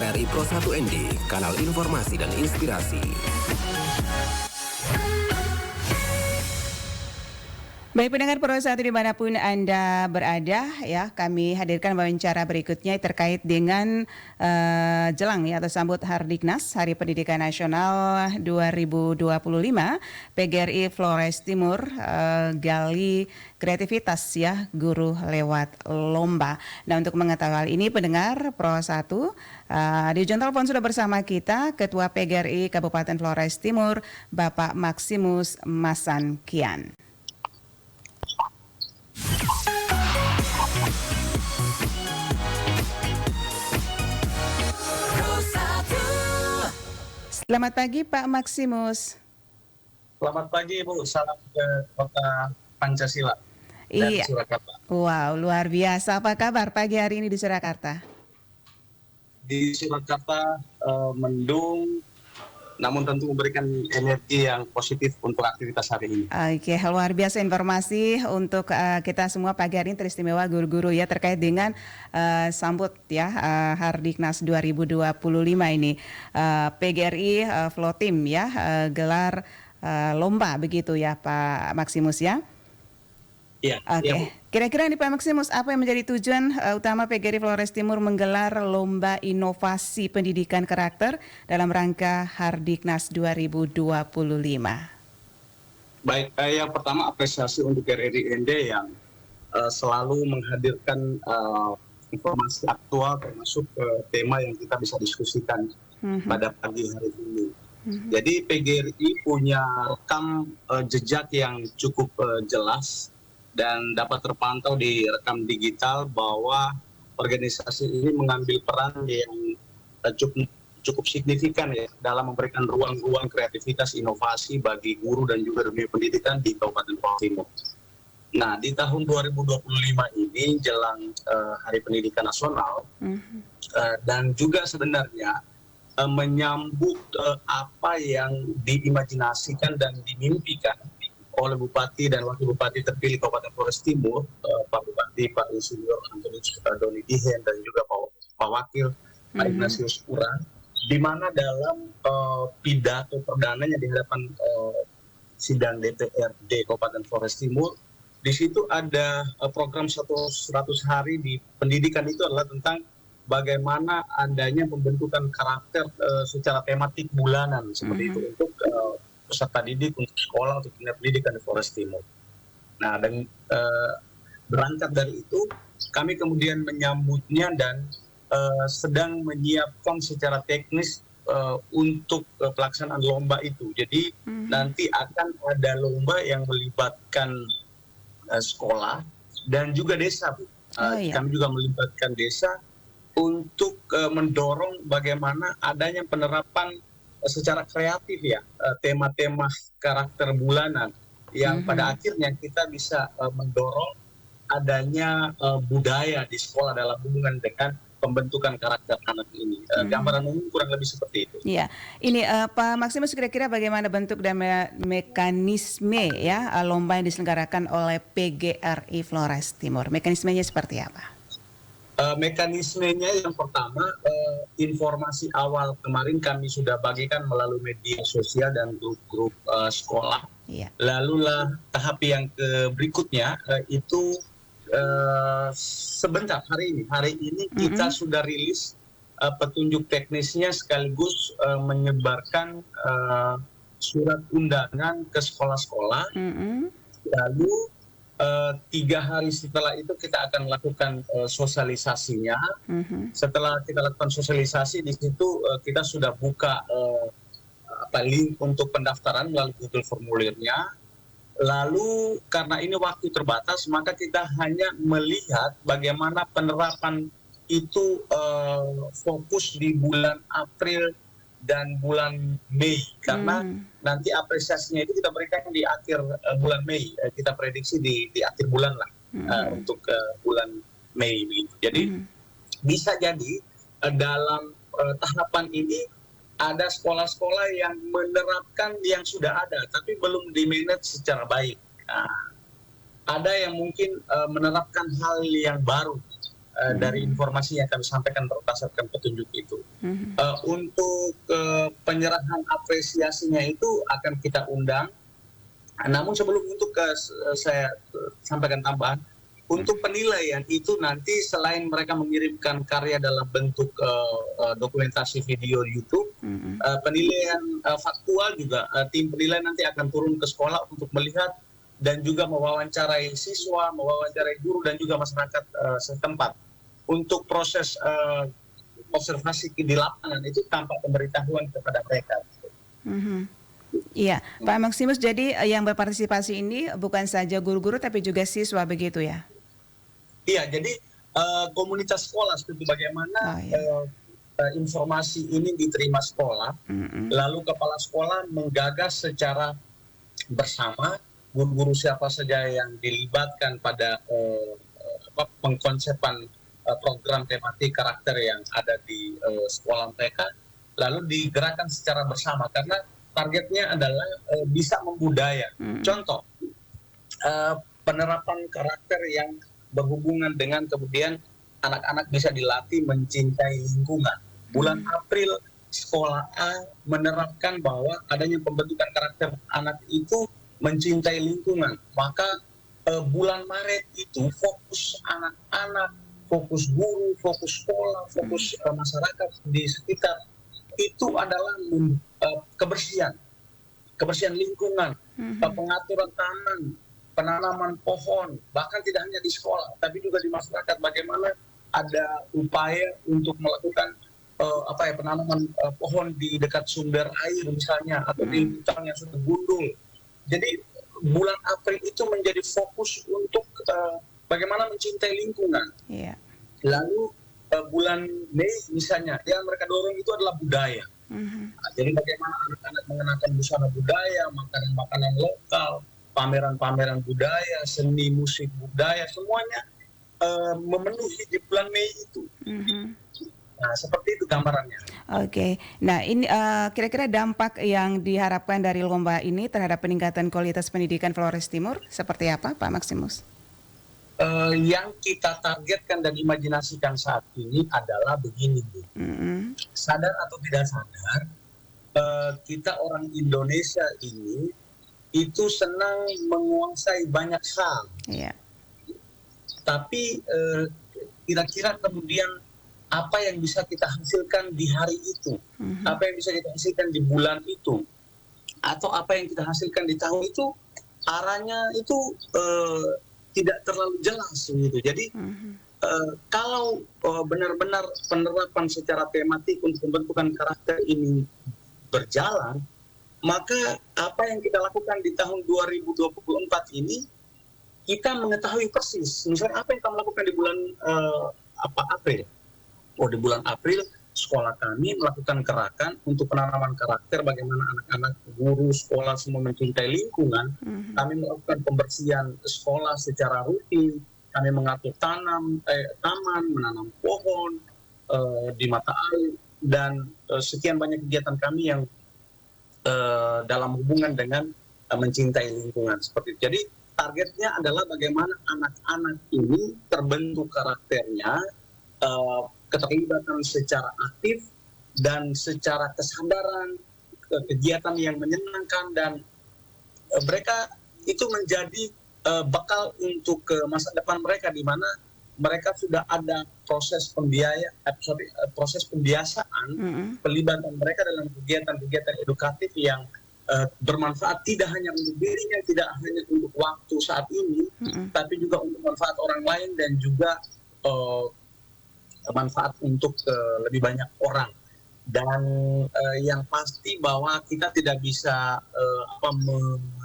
RRI Pro 1 ND, kanal informasi dan inspirasi. Baik pendengar Pro 1 dimanapun Anda berada, ya kami hadirkan wawancara berikutnya terkait dengan jelang ya atau sambut Hardiknas Hari Pendidikan Nasional 2025. PGRI Flores Timur gali kreativitas ya guru lewat lomba. Nah untuk mengetahui hal ini pendengar Pro 1 di ujung telepon sudah bersama kita Ketua PGRI Kabupaten Flores Timur Bapak Maximus Masankian. Selamat pagi Pak Maximus. Selamat pagi Bu, salam ke Kota Pancasila dan Surakarta. Wow, luar biasa. Apa kabar pagi hari ini di Surakarta? Di Surakarta mendung, namun tentu memberikan energi yang positif untuk aktivitas hari ini. Oke, luar biasa informasi untuk kita semua pagi hari ini teristimewa guru-guru ya terkait dengan sambut ya Hardiknas 2025 ini. PGRI Flotim ya gelar lomba begitu ya Pak Maximus ya. Iya. Oke. Ya, Kira-kira nih Pak Maximus, apa yang menjadi tujuan utama PGRI Flores Timur menggelar lomba inovasi pendidikan karakter dalam rangka Hardiknas 2025? Baik, yang pertama apresiasi untuk RRI ND yang selalu menghadirkan informasi aktual termasuk tema yang kita bisa diskusikan pada pagi hari ini. Jadi PGRI punya rekam jejak yang cukup jelas dan dapat terpantau di rekam digital bahwa organisasi ini mengambil peran yang cukup signifikan ya dalam memberikan ruang-ruang kreativitas inovasi bagi guru dan juga dunia pendidikan di Kabupaten Flores Timur. Nah, di tahun 2025 ini jelang Hari Pendidikan Nasional dan juga sebenarnya menyambut apa yang diimajinasikan dan dimimpikan oleh Bupati dan Wakil Bupati terpilih Kabupaten Flores Timur, Pak Bupati, Pak Insinyur Antonius Doni Dihen dan juga Pak Wakil, Pak Ignatius Pura, di mana dalam pidato perdananya di hadapan sidang DPRD Kabupaten Flores Timur, di situ ada program 100 hari di pendidikan itu adalah tentang bagaimana adanya pembentukan karakter secara tematik bulanan seperti itu untuk peserta didik, untuk sekolah, untuk dunia pendidikan di Flores Timur. Nah, dan berangkat dari itu, kami kemudian menyambutnya dan sedang menyiapkan secara teknis untuk pelaksanaan lomba itu. Jadi nanti akan ada lomba yang melibatkan sekolah dan juga desa, Bu. Kami juga melibatkan desa untuk mendorong bagaimana adanya penerapan secara kreatif ya tema-tema karakter bulanan yang pada akhirnya kita bisa mendorong adanya budaya di sekolah dalam hubungan dengan pembentukan karakter anak ini. Gambaran umum kurang lebih seperti itu. Iya, ini Pak Maximus kira-kira bagaimana bentuk dan mekanisme ya lomba yang diselenggarakan oleh PGRI Flores Timur? Mekanismenya seperti apa? Mekanismenya yang pertama, informasi awal kemarin kami sudah bagikan melalui media sosial dan grup-grup sekolah. Iya. Lalulah tahap yang berikutnya itu sebentar hari ini kita sudah rilis petunjuk teknisnya sekaligus menyebarkan surat undangan ke sekolah-sekolah. Lalu 3 hari setelah itu kita akan lakukan sosialisasinya. Setelah kita lakukan sosialisasi di situ kita sudah buka link untuk pendaftaran melalui Google formulirnya. Lalu karena ini waktu terbatas maka kita hanya melihat bagaimana penerapan itu fokus di bulan April dan bulan Mei karena nanti apresiasinya itu kita berikan di akhir bulan Mei. Kita prediksi di akhir bulan lah untuk bulan Mei begitu. Jadi bisa jadi dalam tahapan ini ada sekolah-sekolah yang menerapkan yang sudah ada tapi belum di-manage secara baik. Ada yang mungkin menerapkan hal yang baru dari informasi yang kami sampaikan berdasarkan petunjuk itu. Untuk penyerahan apresiasinya itu akan kita undang. Namun sebelum untuk saya sampaikan tambahan, untuk penilaian itu nanti selain mereka mengirimkan karya dalam bentuk dokumentasi video YouTube, penilaian faktual juga tim penilai nanti akan turun ke sekolah untuk melihat dan juga mewawancarai siswa, mewawancarai guru dan juga masyarakat setempat. Untuk proses observasi di lapangan itu tanpa pemberitahuan kepada mereka. Iya, Pak Maximus, jadi yang berpartisipasi ini bukan saja guru-guru tapi juga siswa begitu ya? Iya, jadi komunitas sekolah seperti bagaimana informasi ini diterima sekolah, lalu kepala sekolah menggagas secara bersama guru-guru siapa saja yang dilibatkan pada pengkonsepan program tematik karakter yang ada di sekolah mereka, lalu digerakkan secara bersama karena targetnya adalah bisa membudaya. Contoh, penerapan karakter yang berhubungan dengan kemudian anak-anak bisa dilatih mencintai lingkungan. Bulan April sekolah A menerapkan bahwa adanya pembentukan karakter anak itu mencintai lingkungan. Maka bulan Maret itu fokus anak-anak, fokus guru, fokus sekolah, fokus masyarakat di sekitar itu adalah kebersihan lingkungan, pengaturan taman, penanaman pohon, bahkan tidak hanya di sekolah, tapi juga di masyarakat. Bagaimana ada upaya untuk melakukan penanaman pohon di dekat sumber air misalnya, atau di hutan yang sudah gundul. Jadi bulan April itu menjadi fokus untuk bagaimana mencintai lingkungan. Lalu bulan Mei misalnya, yang mereka dorong itu adalah budaya. Jadi bagaimana anak-anak mengenakan busana budaya, makanan-makanan lokal, pameran-pameran budaya, seni musik budaya, semuanya memenuhi di bulan Mei itu. Nah, seperti itu gambarannya. Oke, nah ini kira-kira dampak yang diharapkan dari lomba ini terhadap peningkatan kualitas pendidikan Flores Timur seperti apa, Pak Maximus? Yang kita targetkan dan imajinasikan saat ini adalah begini, Bu. Sadar atau tidak sadar, kita orang Indonesia ini itu senang menguasai banyak hal. Tapi kira-kira kemudian apa yang bisa kita hasilkan di hari itu, apa yang bisa kita hasilkan di bulan itu, atau apa yang kita hasilkan di tahun itu, arahnya itu tidak terlalu jelas gitu. Jadi kalau benar-benar penerapan secara tematik untuk pembentukan karakter ini berjalan, maka apa yang kita lakukan di tahun 2024 ini kita mengetahui persis. Misalnya apa yang kita lakukan di bulan April. Di bulan April sekolah kami melakukan gerakan untuk penanaman karakter, bagaimana anak-anak, guru, sekolah semua mencintai lingkungan. Kami melakukan pembersihan sekolah secara rutin, kami mengatur taman, menanam pohon di mata air, dan sekian banyak kegiatan kami yang dalam hubungan dengan mencintai lingkungan seperti itu. Jadi targetnya adalah bagaimana anak-anak ini terbentuk karakternya, keterlibatan secara aktif dan secara kesadaran, kegiatan yang menyenangkan, dan mereka itu menjadi bekal untuk ke masa depan mereka, di mana mereka sudah ada proses pembiasaan, pelibatan mereka dalam kegiatan-kegiatan edukatif yang bermanfaat tidak hanya untuk dirinya, tidak hanya untuk waktu saat ini, tapi juga untuk manfaat orang lain dan juga manfaat untuk lebih banyak orang. Dan yang pasti bahwa kita tidak bisa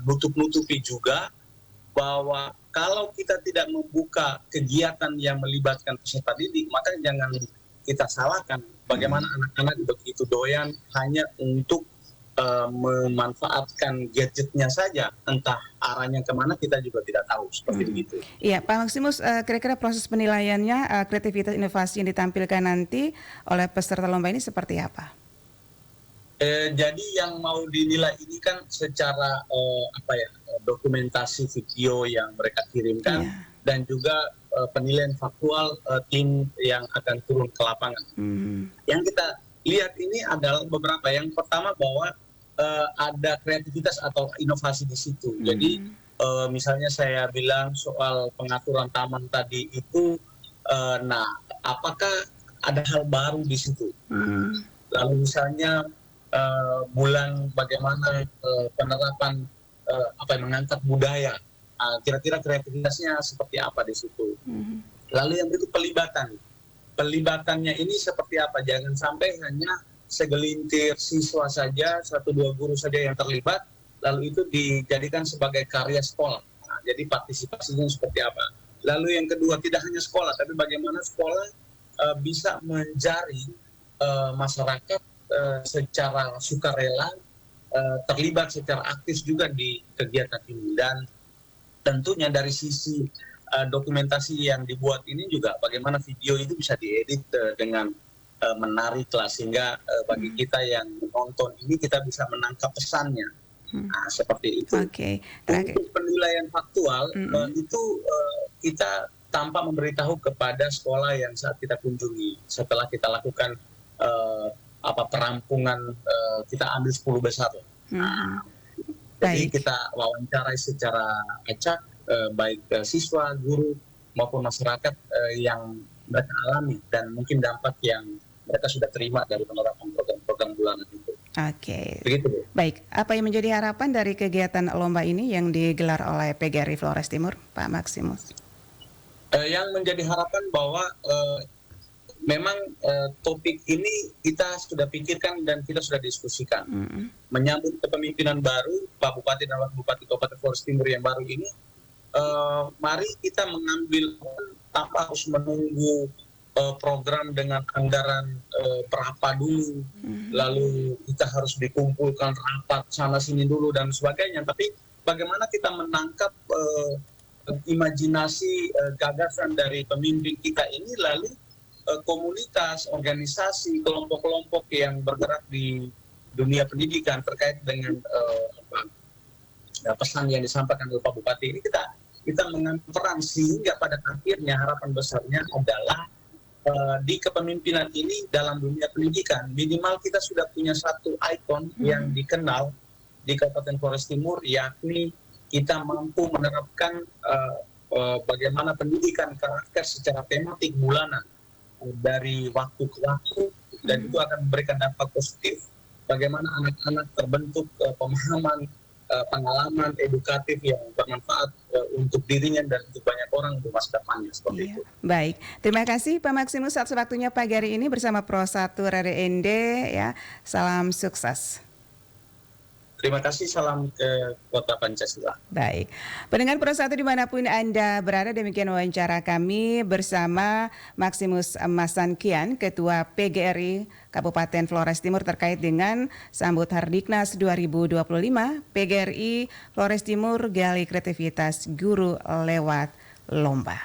menutup-nutupi juga bahwa kalau kita tidak membuka kegiatan yang melibatkan peserta didik, maka jangan kita salahkan bagaimana anak-anak begitu doyan hanya untuk memanfaatkan gadgetnya saja, entah arahnya kemana kita juga tidak tahu, seperti begitu. Iya, Pak Maximus, kira-kira proses penilaiannya, kreativitas inovasi yang ditampilkan nanti oleh peserta lomba ini seperti apa? Jadi yang mau dinilai ini kan secara dokumentasi video yang mereka kirimkan, dan juga penilaian faktual tim yang akan turun ke lapangan. Yang kita lihat ini adalah beberapa. Yang pertama bahwa ada kreativitas atau inovasi di situ. Jadi misalnya saya bilang soal pengaturan taman tadi itu, nah apakah ada hal baru di situ? Lalu misalnya bulan bagaimana penerapan mengangkat budaya. Kira-kira kreativitasnya seperti apa di situ. Lalu yang berikut pelibatan. Pelibatannya ini seperti apa? Jangan sampai hanya segelintir siswa saja, 1-2 guru saja yang terlibat, lalu itu dijadikan sebagai karya sekolah. Nah, jadi partisipasinya seperti apa? Lalu yang kedua, tidak hanya sekolah, tapi bagaimana sekolah bisa menjaring masyarakat secara sukarela, terlibat secara aktif juga di kegiatan ini. Dan tentunya dari sisi dokumentasi yang dibuat ini juga bagaimana video itu bisa diedit dengan menarik lah, sehingga bagi kita yang menonton ini kita bisa menangkap pesannya. Nah, seperti itu. Untuk penilaian faktual itu kita tanpa memberitahu kepada sekolah yang saat kita kunjungi. Setelah kita lakukan perampungan, kita ambil 10 besar. Jadi kita wawancarai secara acak baik siswa, guru maupun masyarakat yang mereka alami dan mungkin dampak yang mereka sudah terima dari penerapan program-program bulanan itu. Begitu, Bu. Baik, apa yang menjadi harapan dari kegiatan lomba ini yang digelar oleh PGRI Flores Timur, Pak Maximus? Yang menjadi harapan bahwa memang topik ini kita sudah pikirkan dan kita sudah diskusikan. Menyambut kepemimpinan baru Pak Bupati dan Wakil Bupati Kabupaten Flores Timur yang baru ini, mari kita mengambil tanpa harus menunggu program dengan anggaran berapa dulu, lalu kita harus dikumpulkan rapat sana sini dulu dan sebagainya. Tapi bagaimana kita menangkap imajinasi gagasan dari pemimpin kita ini, lalu komunitas, organisasi, kelompok-kelompok yang bergerak di dunia pendidikan terkait dengan pesan yang disampaikan oleh Pak Bupati ini, kita mengambil peran, sehingga pada akhirnya harapan besarnya adalah di kepemimpinan ini dalam dunia pendidikan minimal kita sudah punya satu ikon yang dikenal di Kabupaten Flores Timur, yakni kita mampu menerapkan bagaimana pendidikan karakter secara tematik bulanan dari waktu ke waktu, dan itu akan memberikan dampak positif bagaimana anak-anak terbentuk pemahaman, pengalaman edukatif yang bermanfaat untuk dirinya dan untuk banyak orang untuk masa depannya, seperti itu. Baik, terima kasih Pak Maximus atas waktunya pagi hari ini bersama Pro 1 RRIND ya. Salam sukses. Terima kasih, salam ke Kota Pancasila. Baik, pendengar Pro 1 dimanapun Anda berada, demikian wawancara kami bersama Maximus Masankian, Ketua PGRI Kabupaten Flores Timur terkait dengan sambut Hardiknas 2025. PGRI Flores Timur gali kreativitas guru lewat lomba.